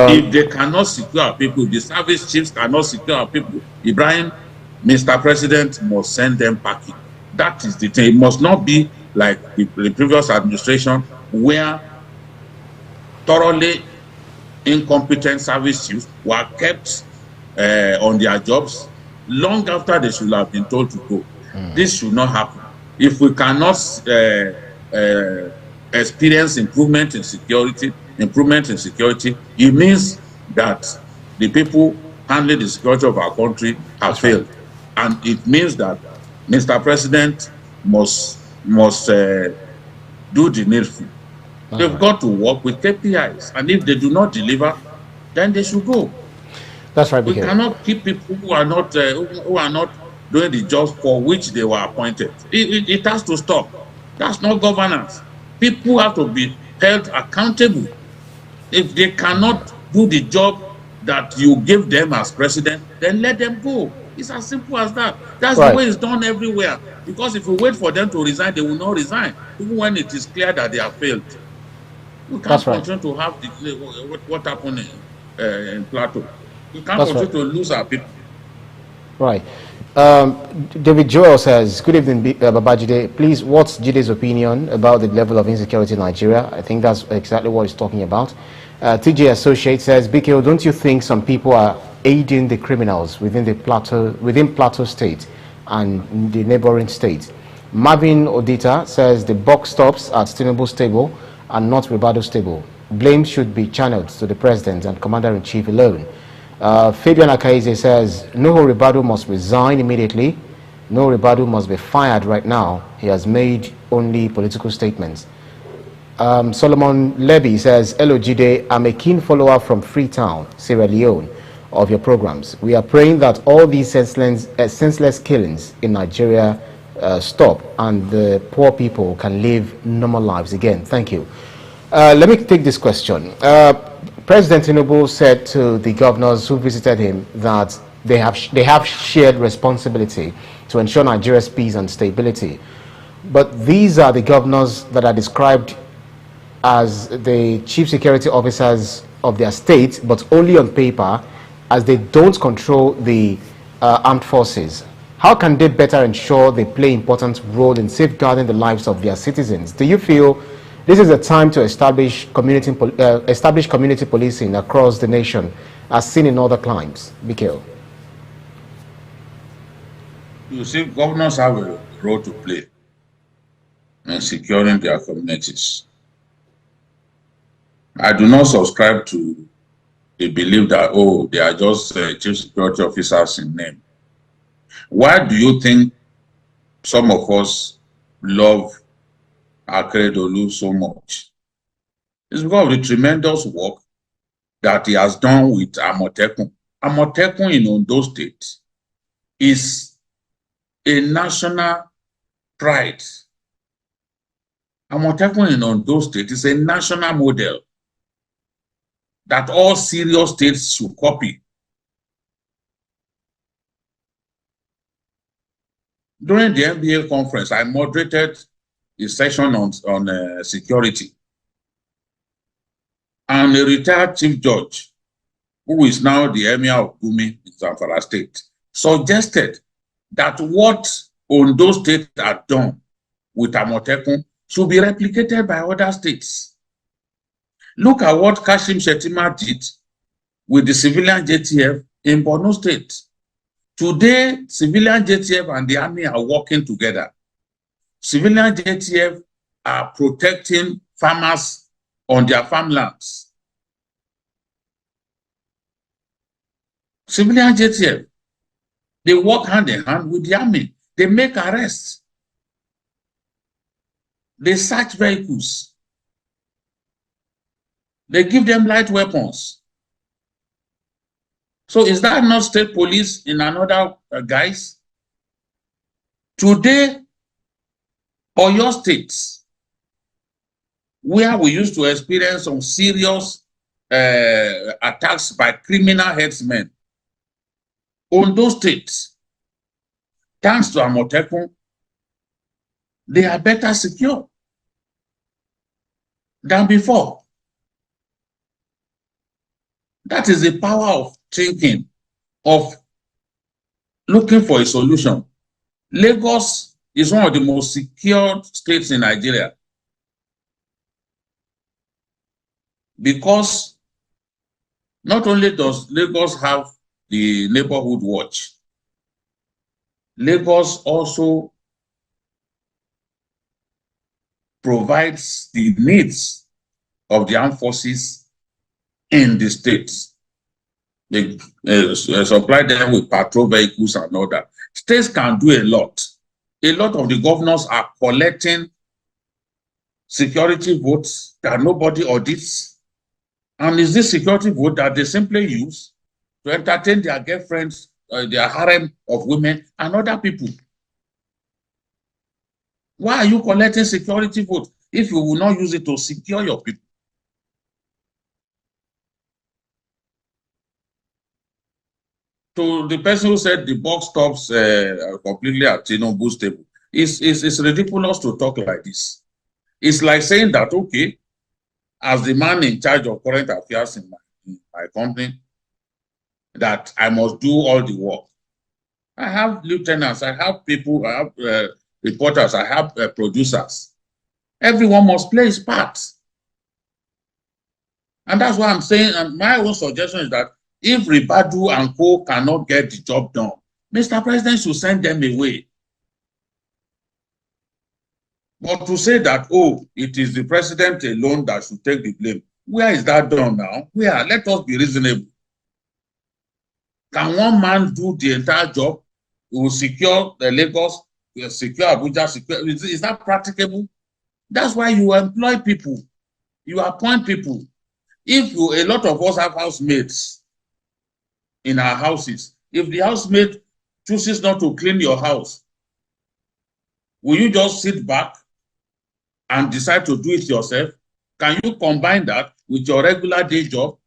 If they cannot secure our people, the service chiefs cannot secure our people, Ibrahim, Mr. President must send them packing. That is the thing. It must not be like the previous administration where thoroughly incompetent service chiefs were kept on their jobs long after they should have been told to go. This should not happen. If we cannot experience improvement in security, it means that the people handling the security of our country have failed. And it means that Mr. President must do the needful. They've got to work with KPIs, and if they do not deliver, then they should go. That's right. We cannot keep people who are not doing the job for which they were appointed. It has to stop. That's not governance. People have to be held accountable. If they cannot do the job that you give them as president, then let them go. It's as simple as that. That's the way it's done everywhere. Because if we wait for them to resign, they will not resign, even when it is clear that they have failed. We can't continue to have what happened in Plateau. We can't continue to lose our people. Right. David Joel says, good evening, Babajide. Please, what's Jide's opinion about the level of insecurity in Nigeria? I think that's exactly what he's talking about. TJ Associate says, BKO, don't you think some people are aiding the criminals within Plateau State and the neighboring state? Marvin Odita says, the buck stops at Tinubu Stable and not Ribado Stable. Blame should be channeled to the president and commander-in-chief alone. Fabian Akaize says, Nuhu Ribadu must resign immediately. Nuhu Ribadu must be fired right now. He has made only political statements. Solomon Levy says, hello Jide, I'm a keen follower from Freetown, Sierra Leone, of your programs. We are praying that all these senseless killings in Nigeria stop and the poor people can live normal lives again. Thank you. Let me take this question. President Tinubu said to the governors who visited him that they have shared responsibility to ensure Nigeria's peace and stability. But these are the governors that are described as the chief security officers of their state, but only on paper, as they don't control the armed forces. How can they better ensure they play an important role in safeguarding the lives of their citizens? Do you feel this is a time to establish community policing across the nation, as seen in other climes? BKO. You see, governors have a role to play in securing their communities. I do not subscribe to the belief that, oh, they are just chief security officers in name. Why do you think some of us love Akeredolu so much? It's because of the tremendous work that he has done with Amotekun. Amotekun in Ondo State is a national pride. Amotekun in Ondo State is a national model that all serious states should copy. During the NBA conference, I moderated a session on security. And a retired chief judge, who is now the emir of Gumi in Zamfara State, suggested that what Ondo State had done with Amotekun should be replicated by other states. Look at what Kashim Shettima did with the civilian JTF in Borno State. Today, civilian JTF and the army are working together. Civilian JTF are protecting farmers on their farmlands. Civilian JTF, they work hand in hand with the army. They make arrests. They search vehicles. They give them light weapons. So is that not state police in another guise? Today, Oyo State, where we used to experience some serious attacks by criminal headsmen, Ondo State, thanks to Amotekun, they are better secure than before. That is the power of thinking, of looking for a solution. Lagos is one of the most secure states in Nigeria because not only does Lagos have the neighborhood watch, Lagos also provides the needs of the armed forces in the states. They supply them with patrol vehicles and all that. States can do a lot. A lot of the governors are collecting security votes that nobody audits. And is this security vote that they simply use to entertain their girlfriends, their harem of women and other people? Why are you collecting security votes if you will not use it to secure your people? To the person who said the buck stops completely at Tinubu's table, it's ridiculous to talk like this. It's like saying that, okay, as the man in charge of current affairs in my company, that I must do all the work. I have lieutenants, I have people, I have reporters, I have producers. Everyone must play his part. And that's why I'm saying, and my own suggestion is that if Ribadu and co cannot get the job done, Mr. President should send them away. But to say that, oh, it is the president alone that should take the blame, where is that done now? Where? Let us be reasonable. Can one man do the entire job? He will secure the Lagos, secure Abuja, secure. Is that practicable? That's why you employ people. You appoint people. If you, a lot of us have housemates in our houses, if the housemaid chooses not to clean your house, will you just sit back and decide to do it yourself? Can you combine that with your regular day job?